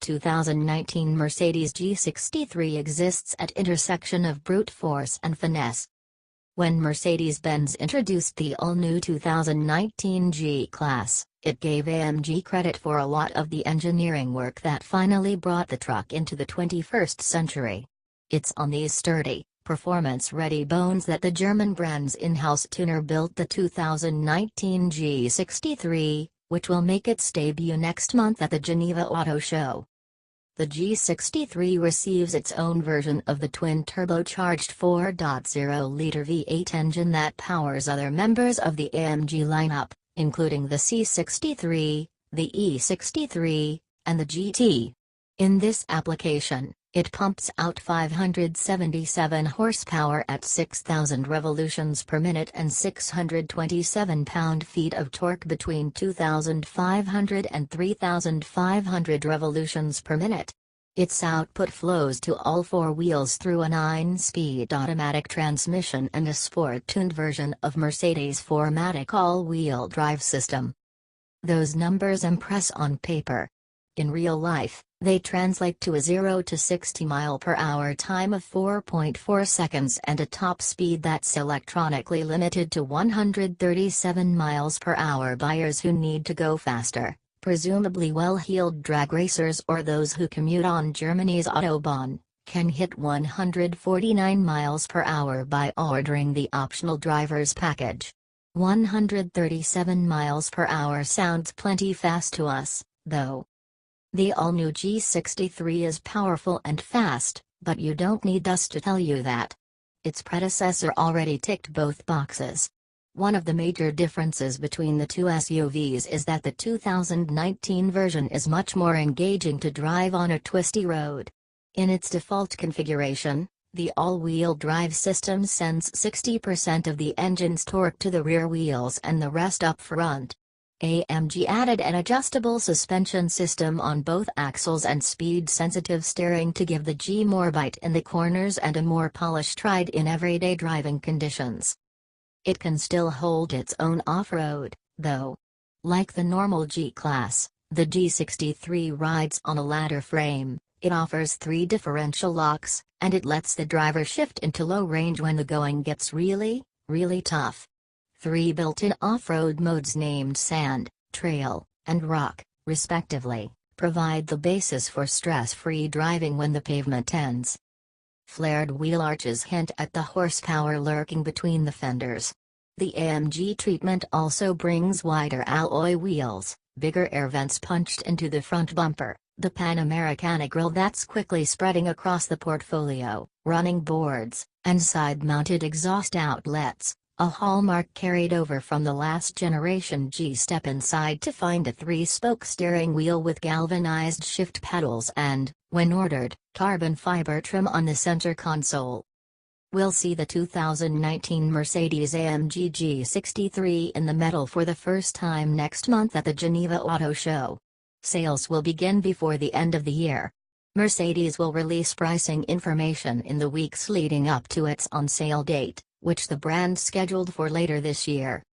2019 Mercedes G63 exists at intersection of brute force and finesse. When Mercedes-Benz introduced the all-new 2019 G-Class, it gave AMG credit for a lot of the engineering work that finally brought the truck into the 21st century. It's on these sturdy, performance-ready bones that the German brand's in-house tuner built the 2019 G63, which will make its debut next month at the Geneva Auto Show. The G63 receives its own version of the twin-turbocharged 4.0-liter V8 engine that powers other members of the AMG lineup, including the C63, the E63, and the GT. In this application, it pumps out 577 horsepower at 6,000 revolutions per minute and 627 pound-feet of torque between 2,500 and 3,500 revolutions per minute. Its output flows to all four wheels through a 9-speed automatic transmission and a sport-tuned version of Mercedes' 4MATIC all-wheel drive system. Those numbers impress on paper. In real life, they translate to a 0 to 60 mph time of 4.4 seconds and a top speed that's electronically limited to 137 mph. Buyers who need to go faster, presumably well-heeled drag racers or those who commute on Germany's Autobahn, can hit 149 mph by ordering the optional driver's package. 137 mph sounds plenty fast to us, though. The all-new G63 is powerful and fast, but you don't need us to tell you that. Its predecessor already ticked both boxes. One of the major differences between the two SUVs is that the 2019 version is much more engaging to drive on a twisty road. In its default configuration, the all-wheel drive system sends 60% of the engine's torque to the rear wheels and the rest up front. AMG added an adjustable suspension system on both axles and speed-sensitive steering to give the G more bite in the corners and a more polished ride in everyday driving conditions. It can still hold its own off-road, though. Like the normal G-Class, the G63 rides on a ladder frame, it offers 3 differential locks, and it lets the driver shift into low range when the going gets really, really tough. 3 built-in off-road modes named Sand, Trail, and Rock, respectively, provide the basis for stress-free driving when the pavement ends. Flared wheel arches hint at the horsepower lurking between the fenders. The AMG treatment also brings wider alloy wheels, bigger air vents punched into the front bumper, the Panamericana grille that's quickly spreading across the portfolio, running boards, and side-mounted exhaust outlets. A hallmark carried over from the last generation G. Step inside to find a 3-spoke steering wheel with galvanized shift pedals and, when ordered, carbon fiber trim on the center console. We'll see the 2019 Mercedes-AMG G63 in the metal for the first time next month at the Geneva Auto Show. Sales will begin before the end of the year. Mercedes will release pricing information in the weeks leading up to its on-sale date, which the brand scheduled for later this year.